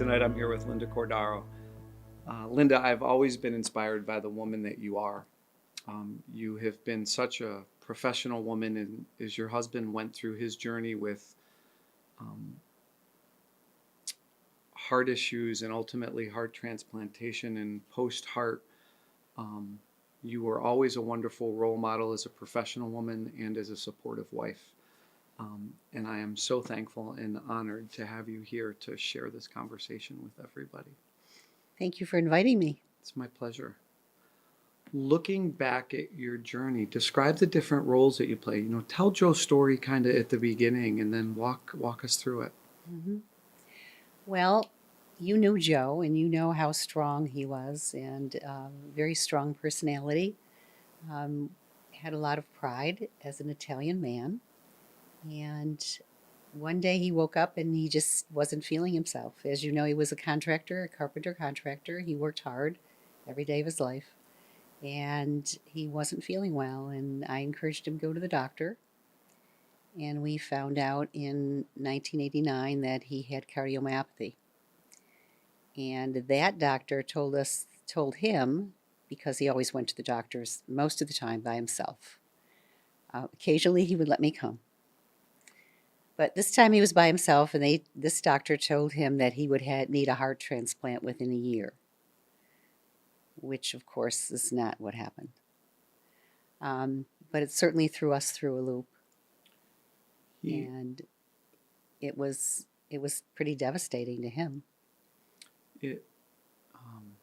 Tonight I'm here with Linda Cordaro. Linda, I've always been inspired by the woman that you are. You have been such a professional woman, and as your husband went through his journey with um, heart issues and ultimately heart transplantation and post heart, um, you were always a wonderful role model as a professional woman and as a supportive wife. And I am so thankful and honored to have you here to share this conversation with everybody. Thank you for inviting me. It's my pleasure. Looking back at your journey, describe the different roles that you play. Tell Joe's story kind of at the beginning, and then walk us through it. hmm Well, you knew Joe, and you know how strong he was, and very strong personality. Um, had a lot of pride as an Italian man, and one day he woke up and he just wasn't feeling himself. As you know, he was a contractor, a carpenter contractor. He worked hard every day of his life, and he wasn't feeling well. And I encouraged him to go to the doctor. And we found out in 1989 that he had cardiomyopathy. And that doctor told him, because he always went to the doctors most of the time by himself. Occasionally he would let me come. But this time he was by himself, and this doctor told him that he would need a heart transplant within a year, which of course is not what happened. But it certainly threw us through a loop, He, and it was pretty devastating to him. it, um,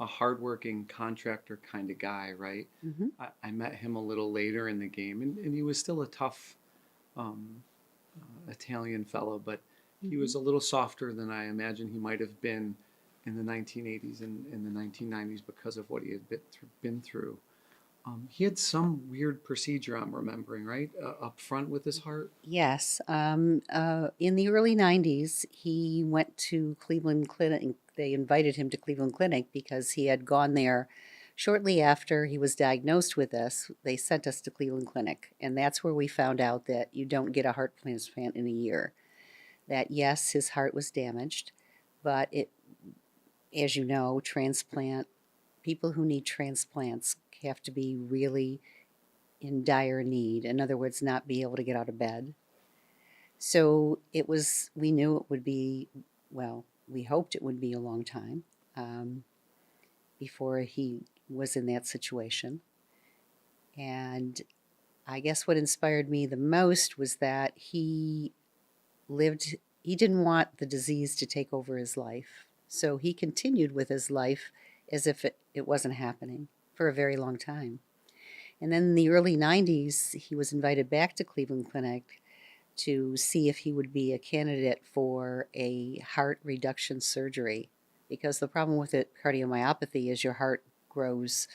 a hardworking contractor kind of guy, right? hmm I met him a little later in the game, and he was still a tough um, Italian fellow, but he hmm was a little softer than I imagine he might have been in the 1980s and in the 1990s because of what he had been through. He had some weird procedure I'm remembering, right? Up front with his heart. Yes. In the early 90s, he went to Cleveland Clinic. They invited him to Cleveland Clinic because he had gone there shortly after he was diagnosed with this. They sent us to Cleveland Clinic, and that's where we found out that you don't get a heart transplant in a year. That, yes, his heart was damaged, but as you know, people who need transplants have to be really in dire need. In other words, not be able to get out of bed. So we knew it would be, well, we hoped it would be a long time um, before he was in that situation. And I guess what inspired me the most was that he didn't want the disease to take over his life. So he continued with his life as if it wasn't happening for a very long time. And then in the early 90s, he was invited back to Cleveland Clinic to see if he would be a candidate for a heart reduction surgery. Because the problem with cardiomyopathy is your heart grows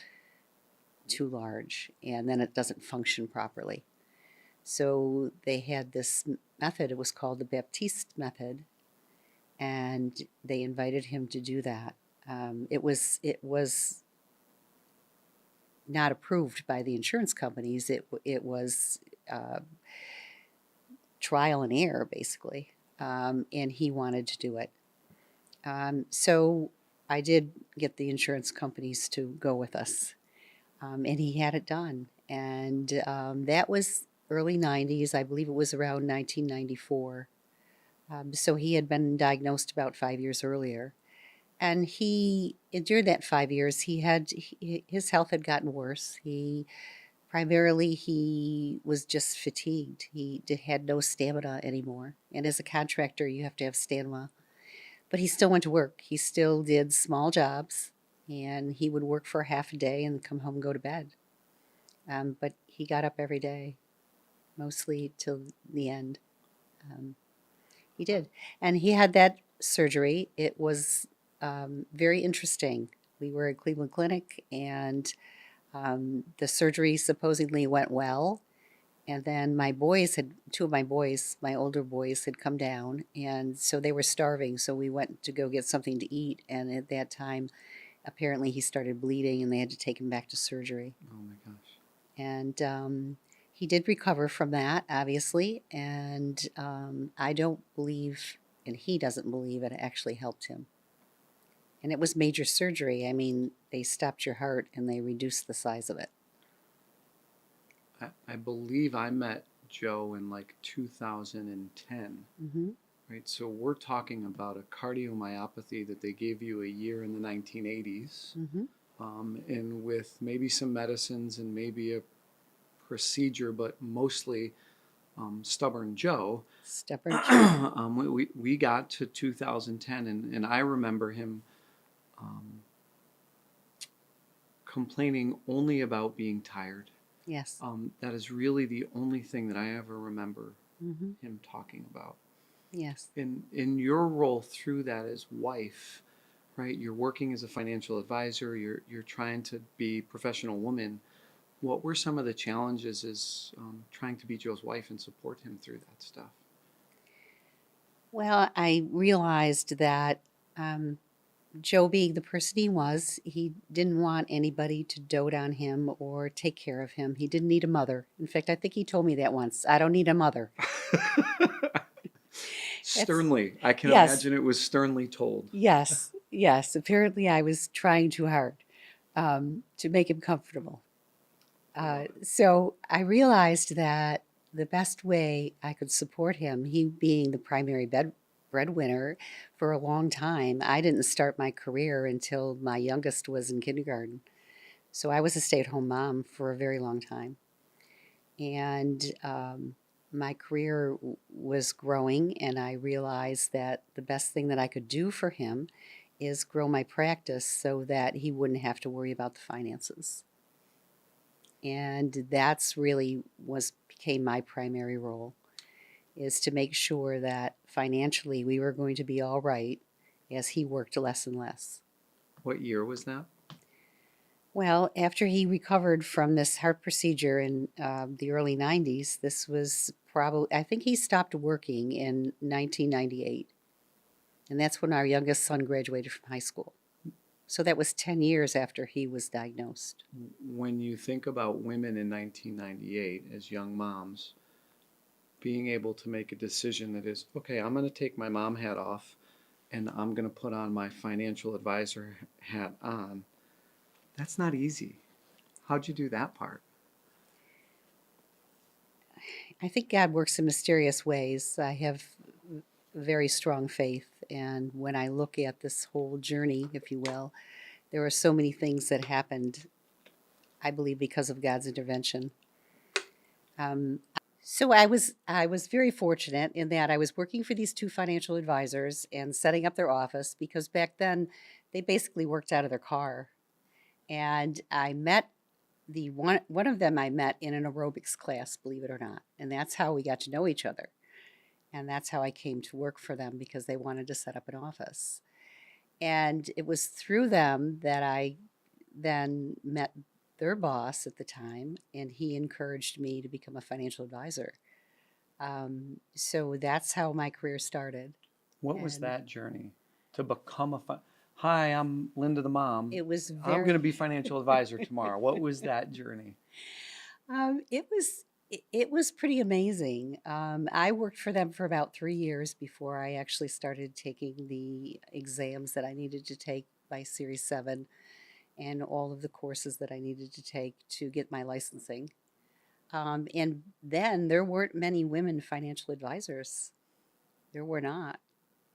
too large and then it doesn't function properly. So they had this method, it was called the Baptiste method, and they invited him to do that. It was not approved by the insurance companies. It was uh, trial and error, basically. And he wanted to do it. So I did get the insurance companies to go with us, and he had it done. And that was early 90s. I believe it was around 1994. So he had been diagnosed about 5 years earlier. And during that 5 years, his health had gotten worse. He was just fatigued. Had no stamina anymore. And as a contractor, you have to have stamina. But he still went to work. He still did small jobs, and he would work for half a day and come home and go to bed. But he got up every day, mostly till the end. Um, he did. And he had that surgery. It was very interesting. We were at Cleveland Clinic, and the surgery supposedly went well. And then two of my boys, my older boys, had come down, and so they were starving. So we went to go get something to eat. And at that time, apparently he started bleeding, and they had to take him back to surgery. Oh my gosh. And he did recover from that, obviously. And I don't believe and he doesn't believe it actually helped him. And it was major surgery. I mean, they stopped your heart and they reduced the size of it. I believe I met Joe in like 2010, Mm-hmm. right? So we're talking about a cardiomyopathy that they gave you a year in the 1980s, Mm-hmm. and with maybe some medicines and maybe a procedure, but mostly stubborn Joe. Stubborn Joe. We got to 2010, and I remember him um, complaining only about being tired. Yes. That is really the only thing that I ever remember Mm-hmm. him talking about. Yes. In your role through that as wife, right? You're working as a financial advisor. You're trying to be a professional woman. What were some of the challenges as trying to be Joe's wife and support him through that stuff? Well, I realized that um, Joe, being the person he didn't want anybody to dote on him or take care of him. He didn't need a mother. In fact, I think he told me that once. I don't need a mother. That's, Sternly, I can yes, imagine it was sternly told. yes, yes. Apparently, I was trying too hard to make him comfortable. I love it. So I realized that the best way I could support him, he being the primary breadwinner for a long time, I didn't start my career until my youngest was in kindergarten. So I was a stay at home mom for a very long time. And my career was growing, and I realized that the best thing that I could do for him is grow my practice so that he wouldn't have to worry about the finances. And that's really was became my primary role, is to make sure that financially we were going to be all right as he worked less and less. What year was that? Well, after he recovered from this heart procedure in the early 90s, this was probably, I think he stopped working in 1998. And that's when our youngest son graduated from high school. So that was 10 years after he was diagnosed. When you think about women in 1998 as young moms, being able to make a decision that is, okay, I'm going to take my mom hat off and I'm going to put on my financial advisor hat on, that's not easy. How'd you do that part? I think God works in mysterious ways. I have very strong faith. And when I look at this whole journey, if you will, there are so many things that happened, I believe, because of God's intervention. Um, so I was very fortunate in that I was working for these two financial advisors and setting up their office, because back then they basically worked out of their car. And I met the one of them I met in an aerobics class, believe it or not. And that's how we got to know each other. And that's how I came to work for them, because they wanted to set up an office. And it was through them that I then met their boss at the time, and he encouraged me to become a financial advisor. So that's how my career started. What was And that journey to become hi, I'm Linda the mom. it was I'm going to very, be financial advisor tomorrow. What was that journey? it was pretty amazing. I worked for them for about 3 years before I actually started taking the exams that I needed to take by Series 7 and all of the courses that I needed to take to get my licensing. And then there weren't many women financial advisors. There were not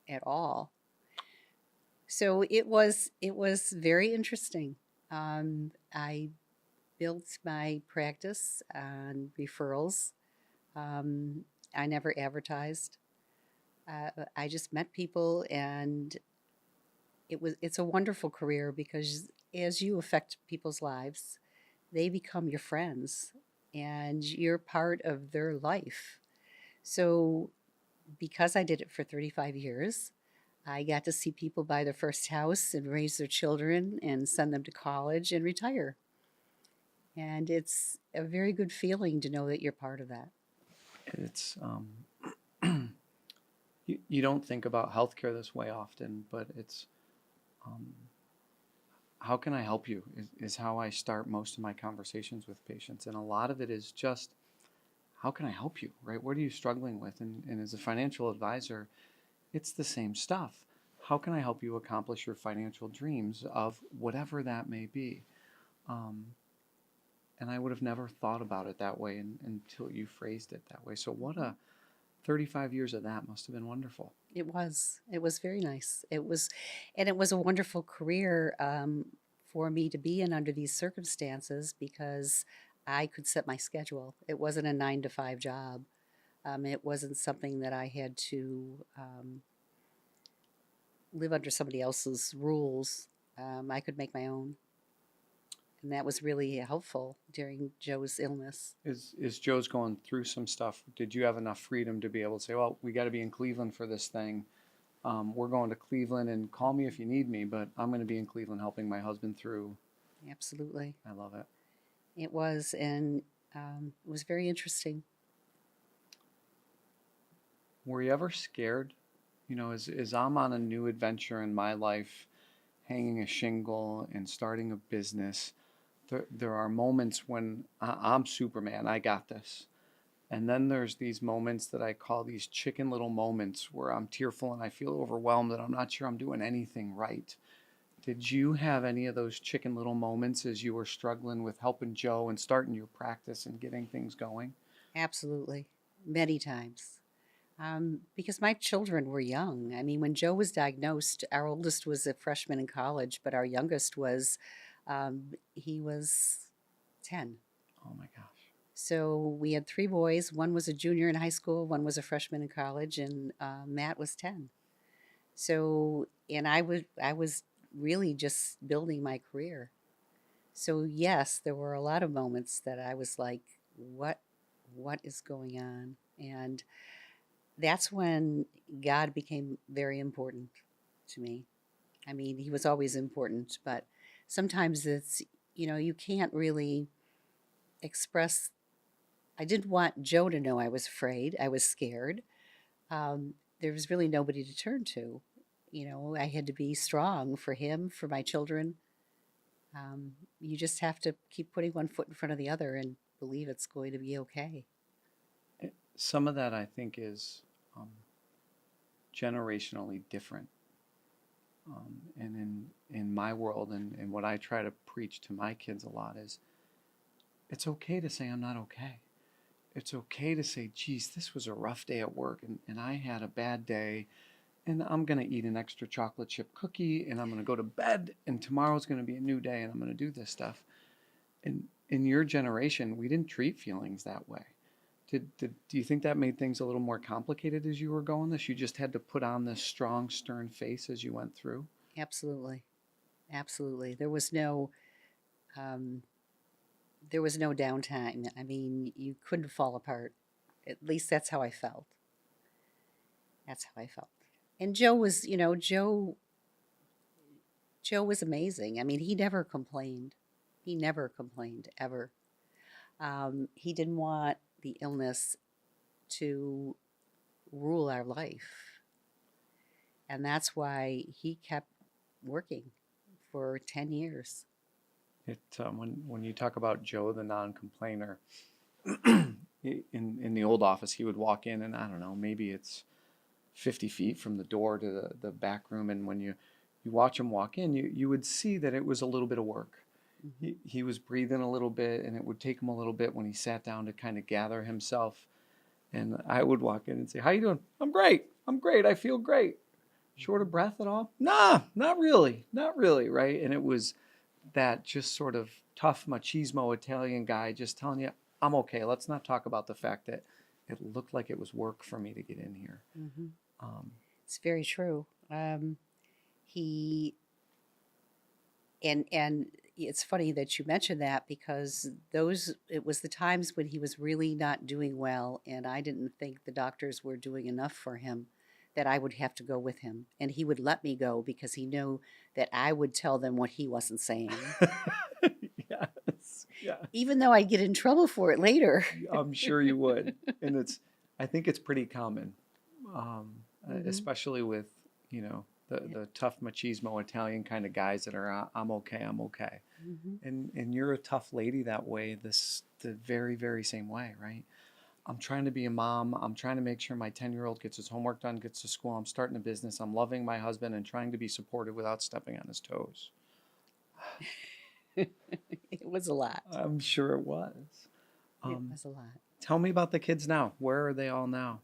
at all. So it was very interesting. I built my practice on referrals. Um, I never advertised. I just met people, and it's a wonderful career, because as you affect people's lives, they become your friends, and you're part of their life. So because I did it for 35 years, I got to see people buy their first house and raise their children and send them to college and retire. And it's a very good feeling to know that you're part of that. It's you don't think about healthcare this way often, but it's um, how can I help you is how I start most of my conversations with patients, and a lot of it is just how can I help you, right? What are you struggling with? And as a financial advisor, it's the same stuff. How can I help you accomplish your financial dreams of whatever that may be? Um, and I would have never thought about it that way until you phrased it that way. So what a 35 years of that must have been wonderful. It was. It was very nice. It was, and it was a wonderful career for me to be in under these circumstances because I could set my schedule. It wasn't a 9 to 5 job. It wasn't something that I had to live under somebody else's rules. I could make my own, and that was really helpful during Joe's illness. Is Joe's going through some stuff? Did you have enough freedom to be able to say, well, we got to be in Cleveland for this thing. We're going to Cleveland and call me if you need me, but I'm going to be in Cleveland helping my husband through. Absolutely, I love it. it was, and it was very interesting. Were you ever scared? You know, as I'm on a new adventure in my life, hanging a shingle and starting a business, there are moments when I'm Superman, I got this. And then there's these moments that I call these chicken little moments where I'm tearful and I feel overwhelmed that I'm not sure I'm doing anything right. Did you have any of those chicken little moments as you were struggling with helping Joe and starting your practice and getting things going? Absolutely, many times. Because my children were young. I mean, when Joe was diagnosed, our oldest was a freshman in college, but our youngest was, he was 10. Oh my gosh. So we had 3 boys. One was a junior in high school, one was a freshman in college, and Matt was 10. So, and I was really just building my career. So yes, there were a lot of moments that I was like, what, what is going on? And that's when God became very important to me. I mean, he was always important, but sometimes it's, you can't really express. I didn't want Joe to know I was afraid, I was scared. There was really nobody to turn to. I had to be strong for him, for my children. You just have to keep putting one foot in front of the other and believe it's going to be okay. Some of that I think is um, generationally different. And in my world and what I try to preach to my kids a lot is it's okay to say I'm not okay. It's okay to say, geez, this was a rough day at work and I had a bad day and I'm going to eat an extra chocolate chip cookie and I'm going to go to bed and tomorrow's going to be a new day and I'm going to do this stuff. And in your generation, we didn't treat feelings that way. Do you think that made things a little more complicated as you were going this? You just had to put on this strong, stern face as you went through? Absolutely. Absolutely. Um, there was no downtime. I mean, you couldn't fall apart. At least that's how I felt. That's how I felt. And Joe was, Joe was amazing. I mean, he never complained. He never complained ever. He didn't want the illness to rule our life. And that's why he kept working for 10 years. When you talk about Joe the non-complainer, in the old office, he would walk in and I don't know, maybe it's 50 feet from the door to the back room, and when you watch him walk in, you would see that it was a little bit of work. Mm-hmm. He was breathing a little bit, and it would take him a little bit when he sat down to kind of gather himself. And I would walk in and say, "How you doing?" "I'm great. I'm great. I feel great." "Short of breath at all?" "Nah, not really. Not really." Right? And it was that just sort of tough machismo Italian guy just telling you, "I'm okay. Let's not talk about the fact that it looked like it was work for me to get in here." Mm-hmm. Um, It's very true. He and it's funny that you mentioned that because it was the times when he was really not doing well, and I didn't think the doctors were doing enough for him that I would have to go with him, and he would let me go because he knew that I would tell them what he wasn't saying, yes, yeah, even though I'd get in trouble for it later. I'm sure you would. And I think it's pretty common, Mhm. especially with, you know, the tough machismo Italian kind of guys that are, I'm okay, I'm okay. Mhm. And you're a tough lady that way, the very, very same way, right? I'm trying to be a mom. I'm trying to make sure my 10-year-old gets his homework done, gets to school. I'm starting a business. I'm loving my husband and trying to be supportive without stepping on his toes. It was a lot. I'm sure it was. It Um, was a lot. Tell me about the kids now. Where are they all now?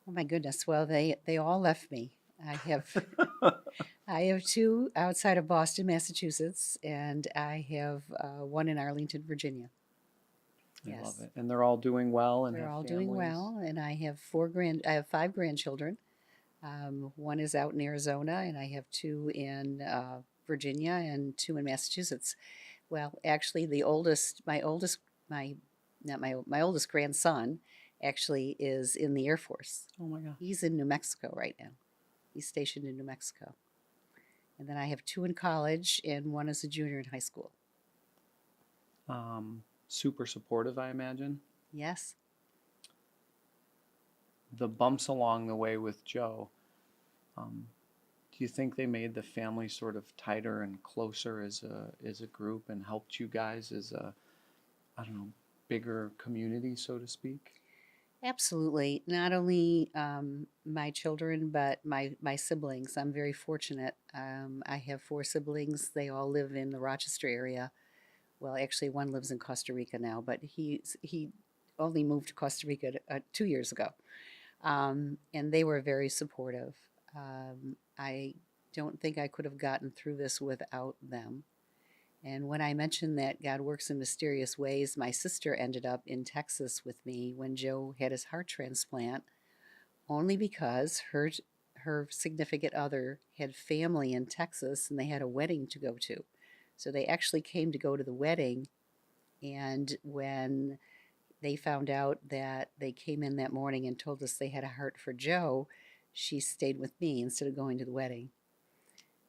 Oh my goodness. Well, they all left me. I have I have two outside of Boston, Massachusetts, and I have one in Arlington, Virginia. I love Yes, it. And they're all doing well and they're have all doing families. well, and I have five grandchildren. One is out in Arizona, and I have two in Virginia and two in Massachusetts. Well, actually, my not my oldest grandson, actually is in the Air Force. Oh my God. He's in New Mexico right now. He's stationed in New Mexico. And then I have two in college, and one is a junior in high school. Super supportive, I imagine. Yes. The bumps along the way with Joe, do you think they made the family sort of tighter and closer as a group and helped you guys as a, I don't know, bigger community, so to speak? Absolutely. Not only my children, but my siblings. I'm very fortunate. I have four siblings. They all live in the Rochester area. Well, actually, one lives in Costa Rica now, but he only moved to Costa Rica 2 years ago. And they were very supportive. I don't think I could have gotten through this without them. And when I mentioned that God works in mysterious ways, my sister ended up in Texas with me when Joe had his heart transplant, only because her significant other had family in Texas and they had a wedding to go to. So they actually came to go to the wedding. And when they found out that they came in that morning and told us they had a heart for Joe, she stayed with me instead of going to the wedding.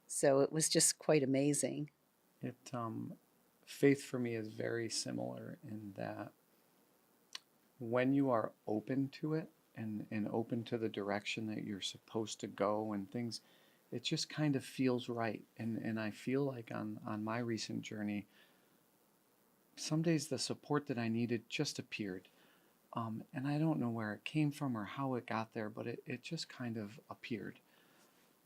So it was just quite amazing. It faith for me is very similar in that when you are open to it and open to the direction that you're supposed to go and things, it just kind of feels right. And I feel like on my recent journey, some days the support that I needed just appeared. And I don't know where it came from or how it got there, but it just kind of appeared.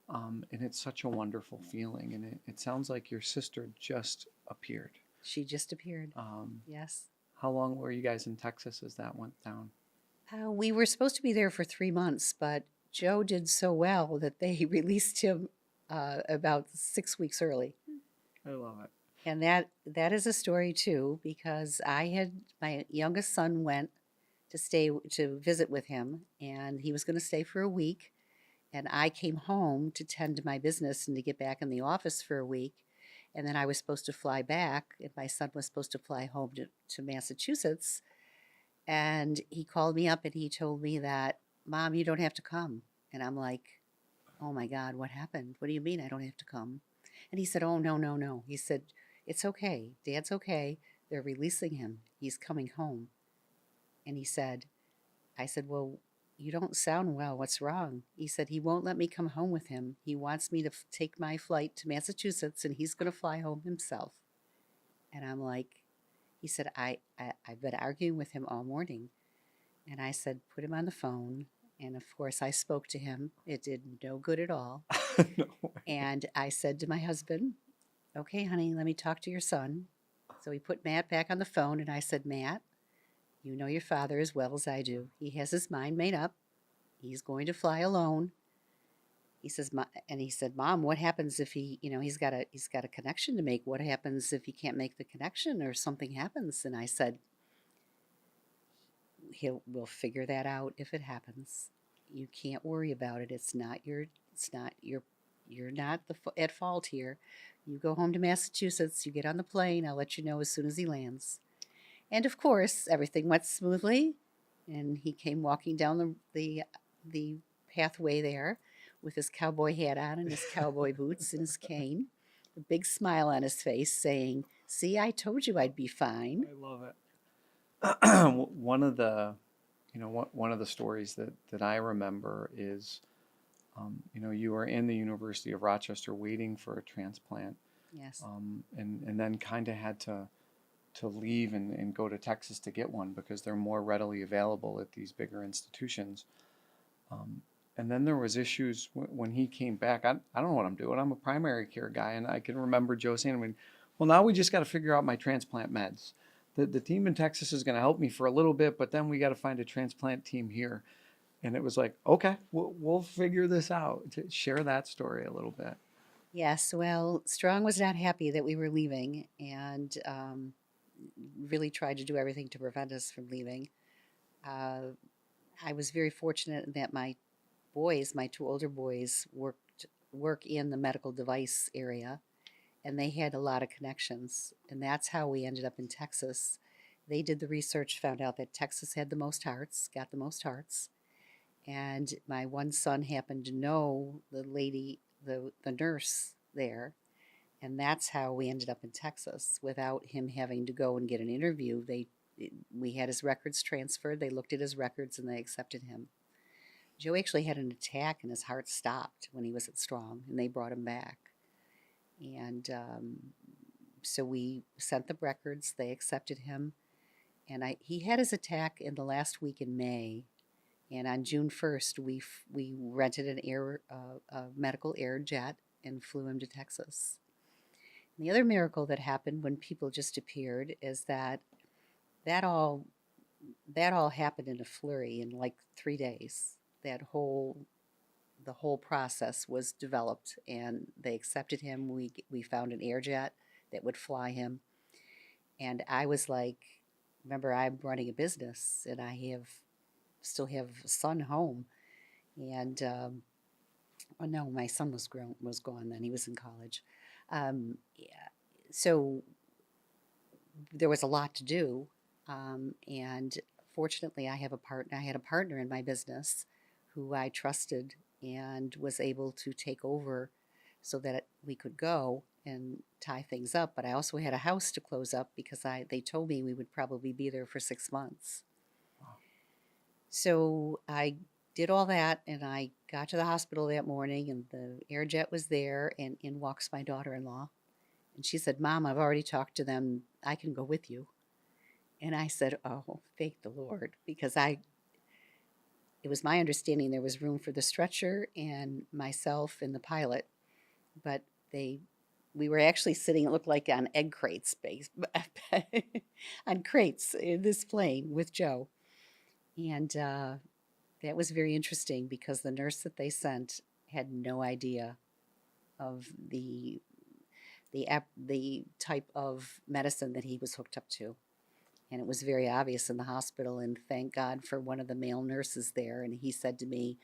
And it's such a wonderful feeling. And it sounds like your sister just appeared. She just appeared. Um, Yes. how long were you guys in Texas as that went down? We were supposed to be there for 3 months, but Joe did so well that they released him about 6 weeks early. I love it. And that is a story too, because my youngest son went to visit with him, and he was going to stay for a week, and I came home to tend to my business and to get back in the office for a week, and then I was supposed to fly back, and my son was supposed to fly home to Massachusetts, and he called me up and he told me that, Mom, you don't have to come. And I'm like, oh my God, what happened? What do you mean I don't have to come? And he said, oh, no, no, no. He said, it's okay. Dad's okay. They're releasing him. He's coming home. And I said, well, you don't sound well. What's wrong? He said, he won't let me come home with him. He wants me to take my flight to Massachusetts and he's going to fly home himself. And I'm like, he said, I've been arguing with him all morning. And I said, put him on the phone. And of course, I spoke to him. It did no good at all. No. And I said to my husband, okay, honey, let me talk to your son. So he put Matt back on the phone. And I said, Matt, you know your father as well as I do. He has his mind made up. He's going to fly alone. He said, Mom, what happens if he's got a connection to make? What happens if he can't make the connection or something happens? And I said, we'll figure that out if it happens. You can't worry about it. You're not at fault here. You go home to Massachusetts, you get on the plane, I'll let you know as soon as he lands. And of course, everything went smoothly, and he came walking down the pathway there with his cowboy hat on and his cowboy boots and his cane, a big smile on his face, saying, "See, I told you I'd be fine." I love it. One of the stories that I remember is, you were in the University of Rochester waiting for a transplant, Yes. and then kind of had to to leave and go to Texas to get one because they're more readily available at these bigger institutions. And then there was issues when he came back. I don't know what I'm doing. I'm a primary care guy, and I can remember Joe saying, "Well, now we just got to figure out my transplant meds. The team in Texas is going to help me for a little bit, but then we got to find a transplant team here." And it was like, okay, we'll figure this out. To share that story a little bit. Yes, well, Strong was not happy that we were leaving and really tried to do everything to prevent us from leaving. Uh, I was very fortunate that my boys, my two older boys, work in the medical device area, and they had a lot of connections, and that's how we ended up in Texas. They did the research, found out that Texas had the most hearts, got the most hearts, and my one son happened to know the lady, the nurse there, and that's how we ended up in Texas without him having to go and get an interview. We had his records transferred. They looked at his records and they accepted him. Joe actually had an attack and his heart stopped when he was at Strong, and they brought him back. And so we sent the records. They accepted him, and he had his attack in the last week in May. And on June 1st, we rented a medical air jet and flew him to Texas. And the other miracle that happened when people just appeared is that all happened in a flurry in like 3 days. The whole process was developed, and they accepted him. We found an air jet that would fly him, and I was like, remember, I'm running a business, and I still have a son home, and oh no, my son was gone then. He was in college. Yeah. So there was a lot to do, and fortunately, I had a partner in my business who I trusted and was able to take over so that we could go and tie things up. But I also had a house to close up because they told me we would probably be there for 6 months. So I did all that, and I got to the hospital that morning, and the air jet was there, and in walks my daughter-in-law. And she said, "Mom, I've already talked to them. I can go with you." And I said, "Oh, thank the Lord," because it was my understanding there was room for the stretcher and myself and the pilot, but we were actually sitting, it looked like on egg crates, on crates in this plane with Joe. And that was very interesting because the nurse that they sent had no idea of the type of medicine that he was hooked up to. And it was very obvious in the hospital, and thank God for one of the male nurses there. And he said to me,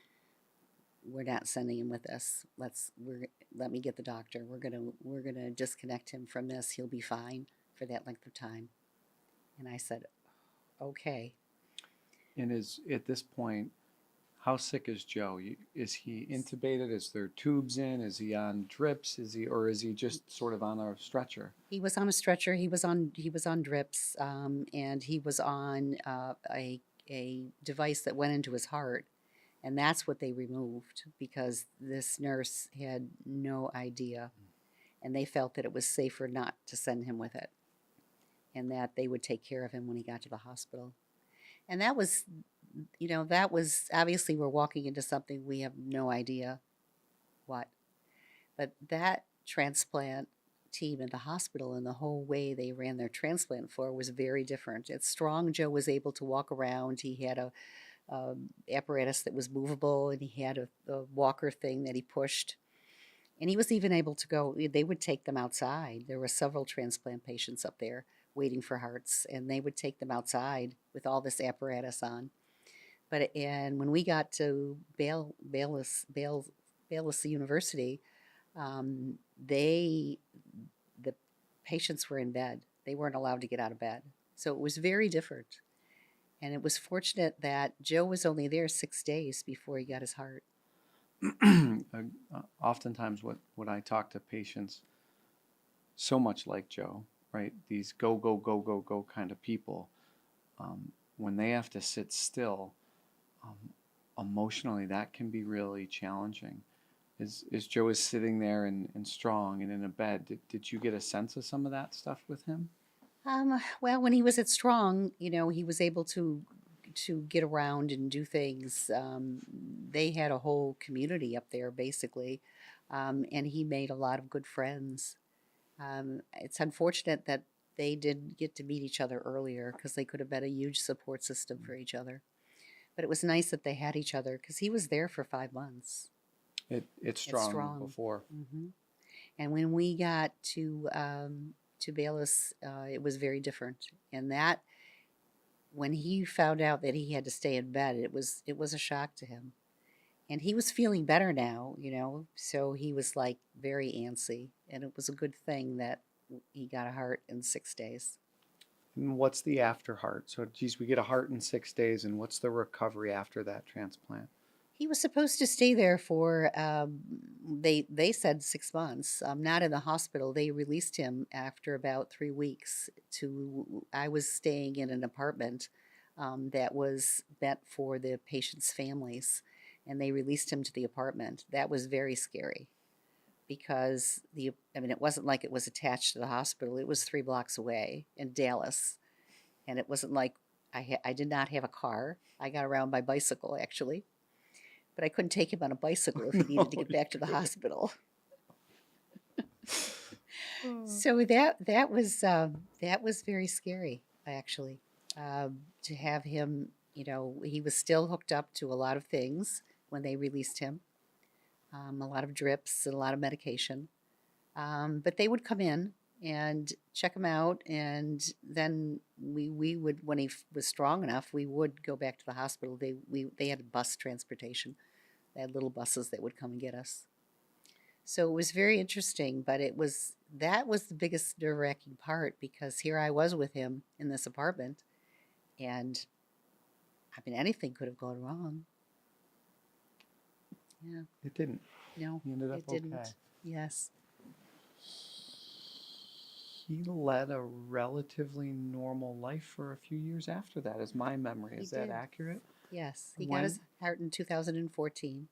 "We're not sending him with us. Let me get the doctor. We're gonna disconnect him from this. He'll be fine for that length of time." And I said, "Okay." And at this point, how sick is Joe? Is he intubated? Is there tubes in? Is he on drips? Or is he just sort of on a stretcher? He was on a stretcher. He was on drips, and he was on a device that went into his heart, and that's what they removed because this nurse had no idea, and they felt that it was safer not to send him with it, and that they would take care of him when he got to the hospital. And that was obviously we're walking into something we have no idea what, but that transplant team at the hospital and the whole way they ran their transplant floor was very different. At Strong, Joe was able to walk around. He had a apparatus that was movable, and he had a walker thing that he pushed. And he was even able to go, they would take them outside. There were several transplant patients up there waiting for hearts, and they would take them outside with all this apparatus on. And when we got to Bayless University, the patients were in bed. They weren't allowed to get out of bed. So it was very different. And it was fortunate that Joe was only there 6 days before he got his heart. Oftentimes, what I talk to patients, so much like Joe, right? These go, go, go, go, go kind of people, when they have to sit still, emotionally, that can be really challenging. As Joe is sitting there and strong and in a bed, did you get a sense of some of that stuff with him? Well, when he was at Strong, he was able to get around and do things. They had a whole community up there, basically, and he made a lot of good friends. It's unfortunate that they didn't get to meet each other earlier because they could have been a huge support system for each other. But it was nice that they had each other because he was there for 5 months It's at strong Strong. before. And when we got to Bayless, it was very different. And that when he found out that he had to stay in bed, it was a shock to him. And he was feeling better now, so he was like very antsy, and it was a good thing that he got a heart in 6 days. And what's the after heart? So, geez, we get a heart in 6 days, and what's the recovery after that transplant? He was supposed to stay there for they said 6 months. Not in the hospital. They released him after about 3 weeks. To I was staying in an apartment that was meant for the patients' families, and they released him to the apartment. That was very scary because it wasn't like it was attached to the hospital. It was 3 blocks away in Dallas, and it wasn't like I did not have a car. I got around by bicycle actually, but I couldn't take him on a bicycle if he needed to No, get you back to the couldn't. hospital. Mm. So that was very scary actually, to have him. He was still hooked up to a lot of things when they released him, a lot of drips and a lot of medication. But they would come in and check him out, and then we would, when he was strong enough, we would go back to the hospital. They had bus transportation. They had little buses that would come and get us. So it was very interesting, but that was the biggest nerve-wracking part because here I was with him in this apartment, and anything could have gone wrong. Yeah, It didn't. no, He ended up it okay. didn't. Yes, He led a relatively normal life for a few years after that, is my memory. he Is that did. accurate? Yes, he And got when his heart in 2014.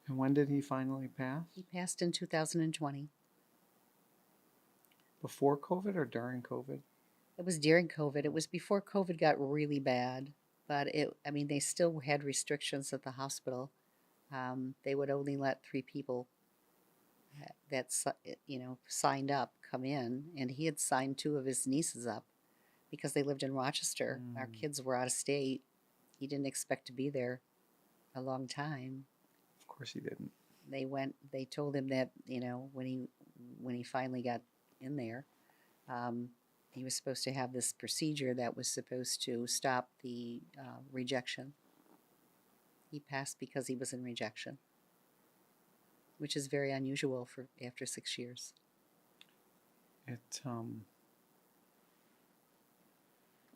and when did he finally pass? He passed in 2020. Before COVID or during COVID? It was during COVID. It was before COVID got really bad, but they still had restrictions at the hospital. They would only let 3 people that signed up come in, and he had signed 2 of his nieces up because they lived in Rochester. Our Mm, kids were out of state. He didn't expect to be there a long time. of course he didn't. They told him that when he finally got in there, um, he was supposed to have this procedure that was supposed to stop the rejection. He passed because he was in rejection, which is very unusual for after 6 years. It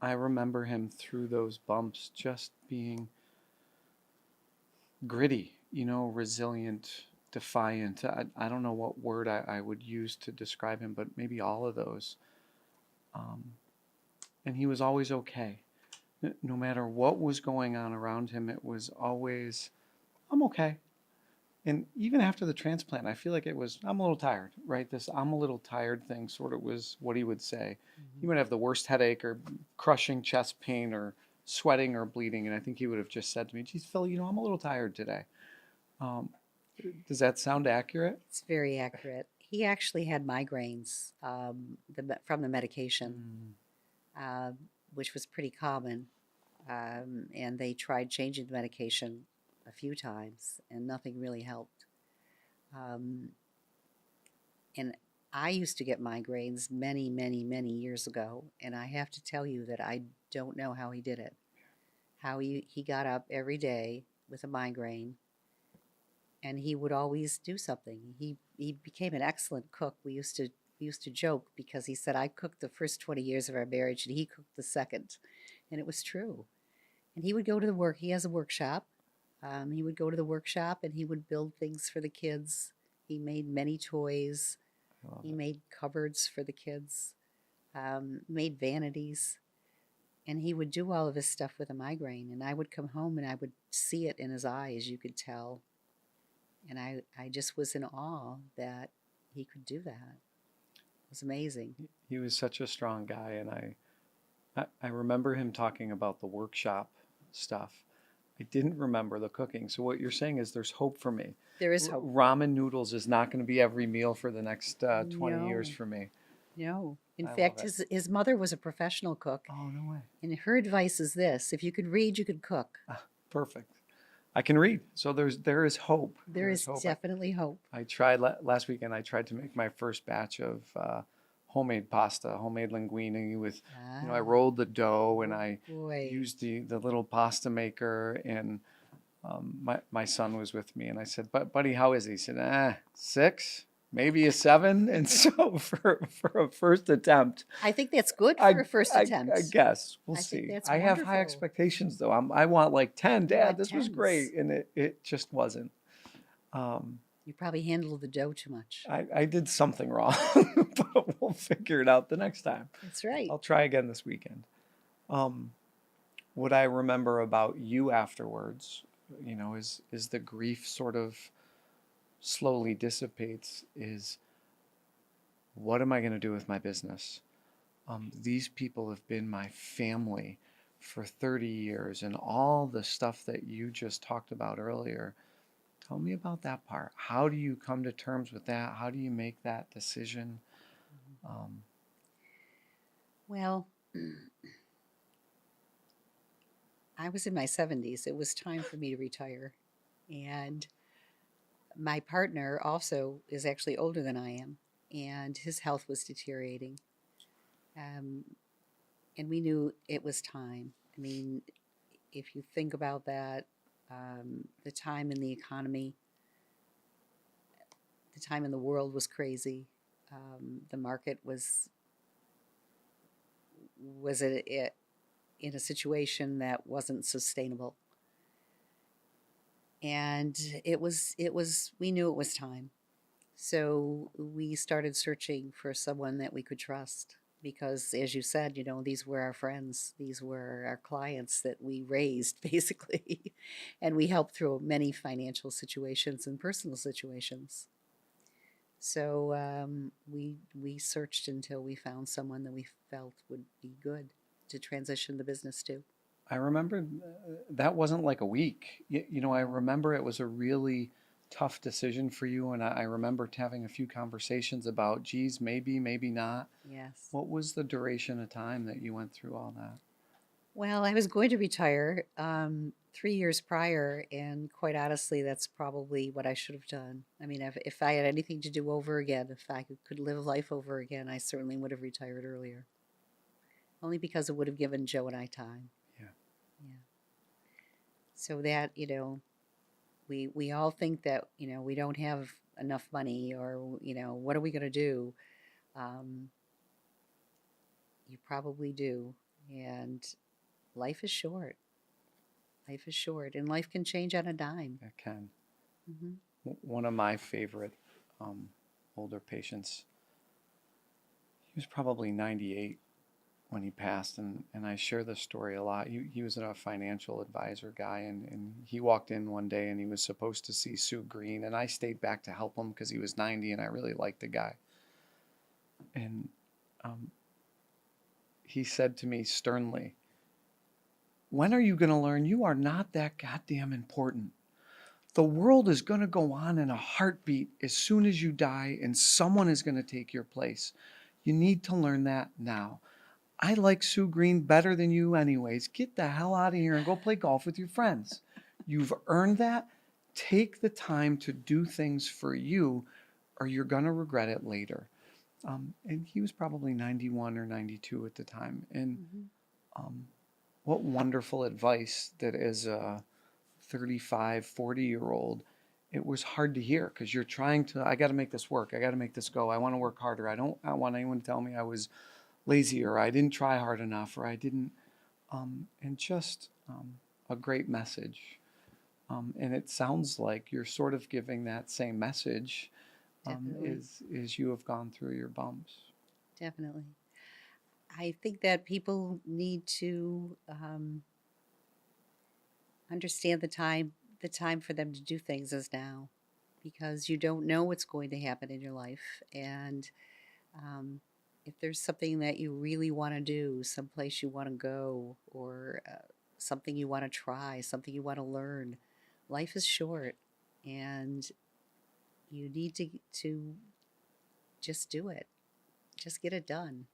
I remember him through those bumps just being gritty, resilient, defiant. I don't know what word I would use to describe him, but maybe all of those. Um, and he was always okay. No matter what was going on around him, it was always, I'm okay. And even after the transplant, I feel like it was, I'm a little tired, right? This I'm a little tired thing sort of was what he would say. He Mm-hmm. would have the worst headache or crushing chest pain or sweating or bleeding. And I think he would have just said to me, geez, Phil, I'm a little tired today. Um, does that sound accurate? It's very accurate. He actually had migraines from the medication, Mm, uh, which was pretty common. And they tried changing the medication a few times, and nothing really helped. Um, and I used to get migraines many, many, many years ago, and I have to tell you that I don't know how he did it. How he got up every day with a migraine, and he would always do something. He became an excellent cook. We used to joke because he said I cooked the first 20 years of our marriage, and he cooked the second, and it was true. And he would go to the work. He has a workshop. He would go to the workshop and he would build things for the kids. He made many toys. I love He it. made cupboards for the kids. Made vanities. And he would do all of this stuff with a migraine. And I would come home and I would see it in his eyes, you could tell. And I just was in awe that he could do that. was amazing. He was such a strong guy, and I remember him talking about the workshop stuff. I didn't remember the cooking. So what you're saying is there's hope for me. There is hope. Ramen noodles is not going to be every meal for the next 20 years No, for me. no. In I love fact, it. his mother was a professional cook, Oh, no way. and her advice is this: if you could read, you could cook. Ah, perfect. I can read. So there is hope. There is hope. definitely hope. I tried last weekend. I tried to make my first batch of homemade pasta, homemade linguine with, I Ah, rolled the dough and oh I boy. used the little pasta maker. And my son was with me, and I said, "But buddy, how is he?" He said, 6, maybe a 7. And so for a first attempt, I think that's good I for a first I attempt. guess we'll I think see. that's I have high wonderful. expectations though. I want like 10. You Dad, want this was 10s. great, and it just wasn't. Um, You probably handled the dough too much. I did something wrong, but we'll figure it out the next time. That's right. I'll try again this weekend. Um, what I remember about you afterwards, is the grief sort of slowly dissipates. Is what am I going to do with my business? These people have been my family for 30 years, and all the stuff that you just talked about earlier. Tell me about that part. How do you come to terms with that? How do you make that decision? Um, Well, I was in my 70s. It was time for me to retire. And my partner also is actually older than I am, and his health was deteriorating. Um, and we knew it was time. I mean, if you think about that, the time in the economy, the time in the world was crazy. The market was in a situation that wasn't sustainable, and it was we knew it was time. So we started searching for someone that we could trust because, as you said, these were our friends, these were our clients that we raised basically, and we helped through many financial situations and personal situations. So we searched until we found someone that we felt would be good to transition the business to. I remember that wasn't like a week. I remember it was a really tough decision for you, and I remember having a few conversations about, geez, maybe, maybe not. Yes. What was the duration of time that you went through all that? Well, I was going to retire 3 years prior, and quite honestly, that's probably what I should have done. I mean, if I had anything to do over again, if I could live life over again, I certainly would have retired earlier. Only because it would have given Joe and I time. Yeah. Yeah. So that, we all think that, we don't have enough money, or, what are we going to do? Um, you probably do. And life is short. Life is short, and life can change on a dime. It can. Hmm. One of my favorite older patients, he was probably 98 when he passed, and I share this story a lot. He was a financial advisor guy, and he walked in one day and he was supposed to see Sue Green, and I stayed back to help him because he was 90 and I really liked the guy. And um, he said to me sternly, "When are you going to learn you are not that goddamn important? The world is going to go on in a heartbeat as soon as you die, and someone is going to take your place. You need to learn that now. I like Sue Green better than you anyways. Get the hell out of here and go play golf with your friends. You've earned that. Take the time to do things for you, or you're going to regret it later." And he was probably 91 or 92 at the time. And Hmm. um, what wonderful advice that as a 35, 40-year-old, it was hard to hear because you're trying to, I got to make this work. I got to make this go. I want to work harder. I want anyone to tell me I was lazy or I didn't try hard enough or I didn't, and just a great message. And it sounds like you're sort of giving that same message Definitely. as you have gone through your bumps. Definitely. I think that people need to understand the time for them to do things is now, because you don't know what's going to happen in your life, and If there's something that you really want to do, someplace you want to go, or something you want to try, something you want to learn, life is short, and you need to just do it. Just get it done.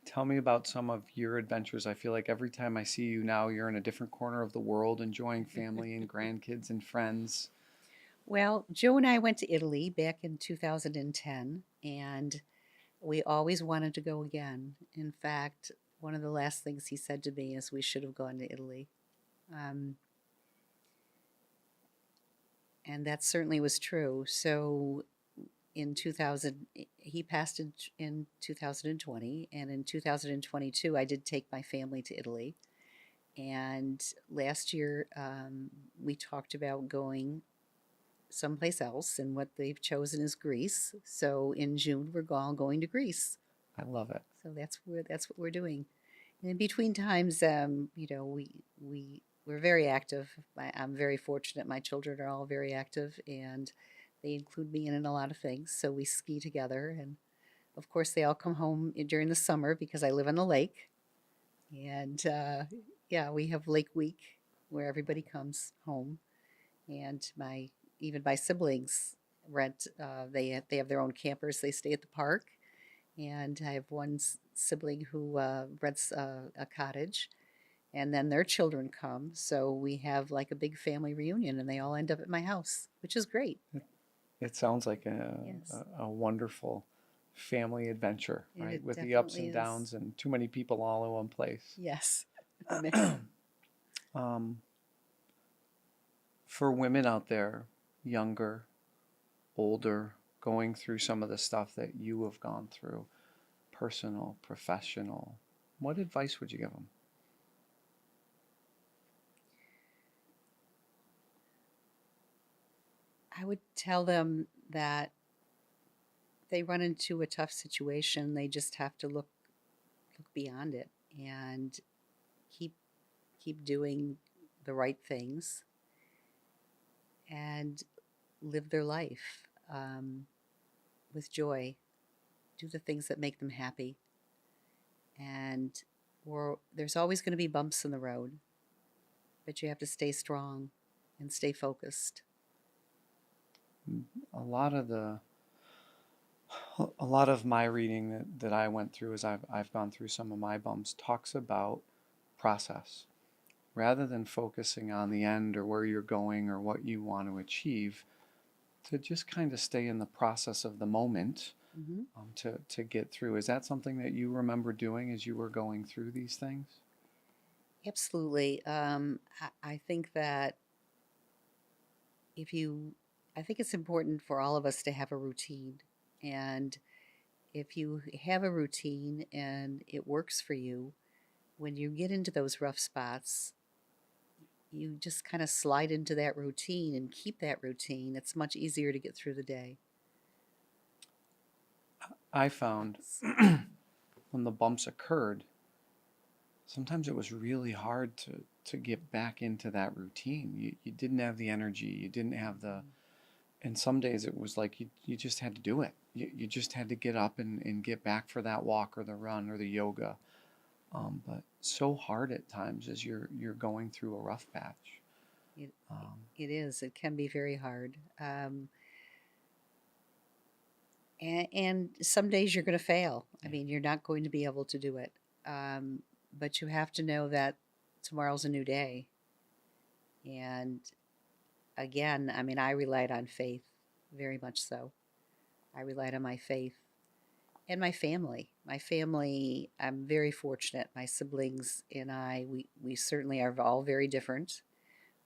Tell me about some of your adventures. I feel like every time I see you now, you're in a different corner of the world, enjoying family and grandkids and friends. Well, Joe and I went to Italy back in 2010, and we always wanted to go again. In fact, one of the last things he said to me is we should have gone to Italy. Um, and that certainly was true. So in 2000, he passed in 2020, and in 2022, I did take my family to Italy. And last year, we talked about going someplace else, and what they've chosen is Greece. So in June, we're all going to Greece. I love it. So that's what we're doing. And in between times, we're very active. I'm very fortunate. My children are all very active, and they include me in a lot of things. So we ski together, and of course, they all come home during the summer because I live on the lake. And yeah, we have Lake Week where everybody comes home, and my siblings rent. They have their own campers. They stay at the park, and I have one sibling who rents a cottage, and then their children come. So we have like a big family reunion, and they all end up at my house, which is great. It sounds like Yes, a wonderful family adventure, right? it With the ups definitely and is. downs and too many people all in one place. Yes. Um, for women out there, younger, older, going through some of the stuff that you have gone through, personal, professional, what advice would you give them? I would tell them that if they run into a tough situation, they just have to look beyond it and keep keep doing the right things and live their life with joy. Do the things that make them happy, and there's always going to be bumps in the road, but you have to stay strong and stay focused. A lot of the a lot of my reading that I went through as I've gone through some of my bumps talks about process rather than focusing on the end or where you're going or what you want to achieve, to just kind of stay in the process of the moment, Hmm. to get through. Is that something that you remember doing as you were going through these things? Absolutely. I think that if you, I think it's important for all of us to have a routine. And if you have a routine and it works for you, when you get into those rough spots, you just kind of slide into that routine and keep that routine. It's much easier to get through the day. I found when the bumps occurred, sometimes it was really hard to get back into that routine. You didn't have the energy, you didn't have the, and some days it was like you just had to do it. You just had to get up and get back for that walk or the run or the yoga. But so hard at times as you're going through a rough patch. It, Um, it is. It can be very hard. And some days you're going to fail. I yeah. mean, you're not going to be able to do it. Um, but you have to know that tomorrow's a new day. And again, I mean, I relied on faith, very much so. I relied on my faith and my family. My family, I'm very fortunate. My siblings and I, we certainly are all very different,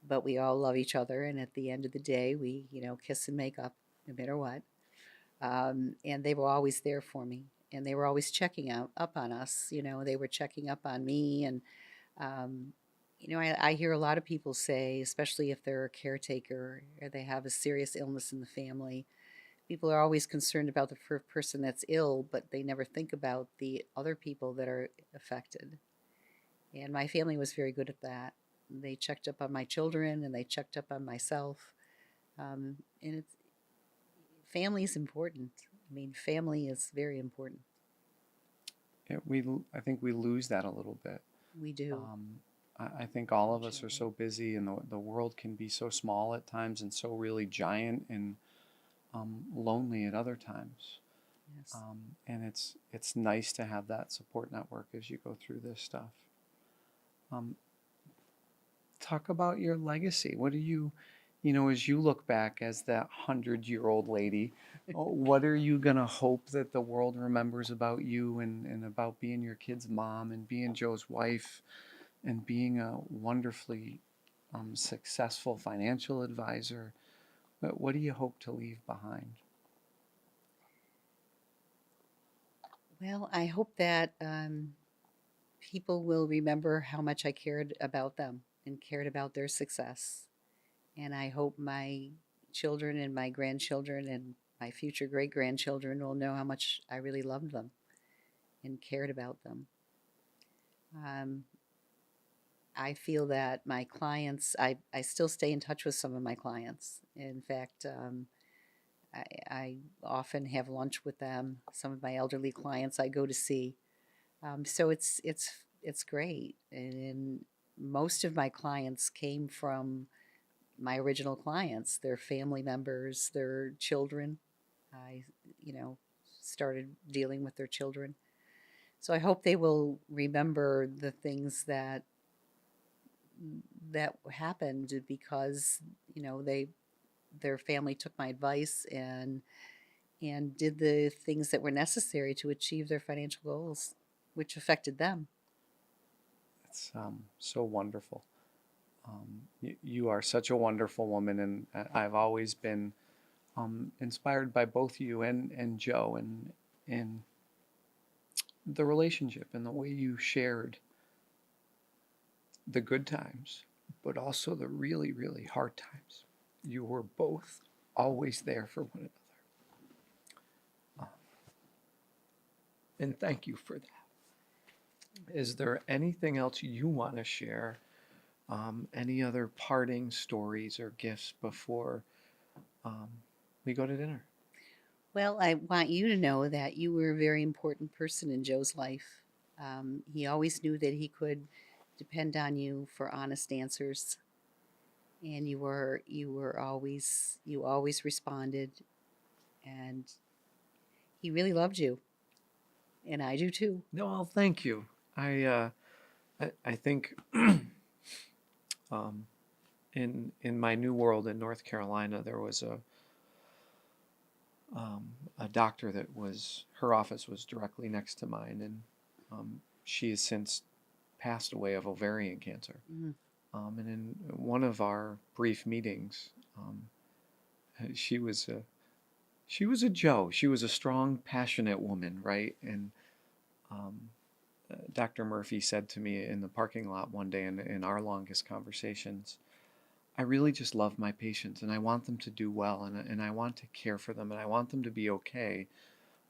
but we all love each other. And at the end of the day, we, kiss and make up no matter what. And they were always there for me. And they were always checking up on us. They were checking up on me. And, um, I hear a lot of people say, especially if they're a caretaker or they have a serious illness in the family, people are always concerned about the person that's ill, but they never think about the other people that are affected. And my family was very good at that. They checked up on my children and they checked up on myself. And family is important. I mean, family is very important. I think we lose that a little bit. We do. I think all of us are Unfortunately. so busy, and the world can be so small at times, and so really giant and lonely at other times. Yes. And it's nice to have that support network as you go through this stuff. Um, Talk about your legacy. What do you, as you look back as that 100-year-old lady, what are you gonna hope that the world remembers about you and about being your kid's mom and being Joe's wife and being a wonderfully successful financial advisor? What do you hope to leave behind? Well, I hope that people will remember how much I cared about them and cared about their success. And I hope my children and my grandchildren and my future great grandchildren will know how much I really loved them and cared about them. Um, I feel that my clients, I still stay in touch with some of my clients. In fact, I often have lunch with them. Some of my elderly clients I go to see. So it's great. And most of my clients came from my original clients, their family members, their children. I, you know, started dealing with their children. So I hope they will remember the things that happened because, their family took my advice and did the things that were necessary to achieve their financial goals, which affected them. It's so wonderful. You are such a wonderful woman, and I've always been inspired by both you and Joe and the relationship and the way you shared the good times, but also the really, really hard times. You were both always there for one another. And thank you for that. Is there anything else you want to share? Any other parting stories or gifts before um, we go to dinner? Well, I want you to know that you were a very important person in Joe's life. He always knew that he could depend on you for honest answers, and you always responded, and he really loved you, and I do too. No, well, thank you. I think um, in my new world in North Carolina, there was a doctor that was her office was directly next to mine, and she has since passed away of ovarian cancer. Mhm. And in one of our brief meetings, she was a Joe. She was a strong, passionate woman, right? And um, Dr. Murphy said to me in the parking lot one day in our longest conversations, I really just love my patients and I want them to do well and I want to care for them and I want them to be okay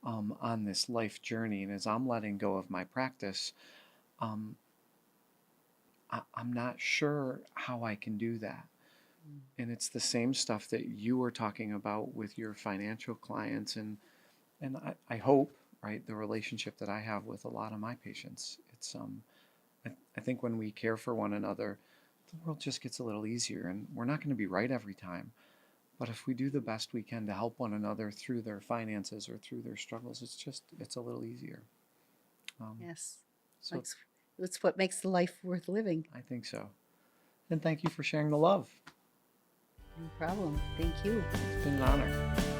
on this life journey. And as I'm letting go of my practice, um, I'm not sure how I can do that. And it's the same stuff that you were talking about with your financial clients and I hope, right, the relationship that I have with a lot of my patients. It's I think when we care for one another, the world just gets a little easier and we're not going to be right every time. But if we do the best we can to help one another through their finances or through their struggles, it's a little easier. Yes, So like it's what makes the life worth living. I think so. And thank you for sharing the love. No problem. Thank you. It's been an honor.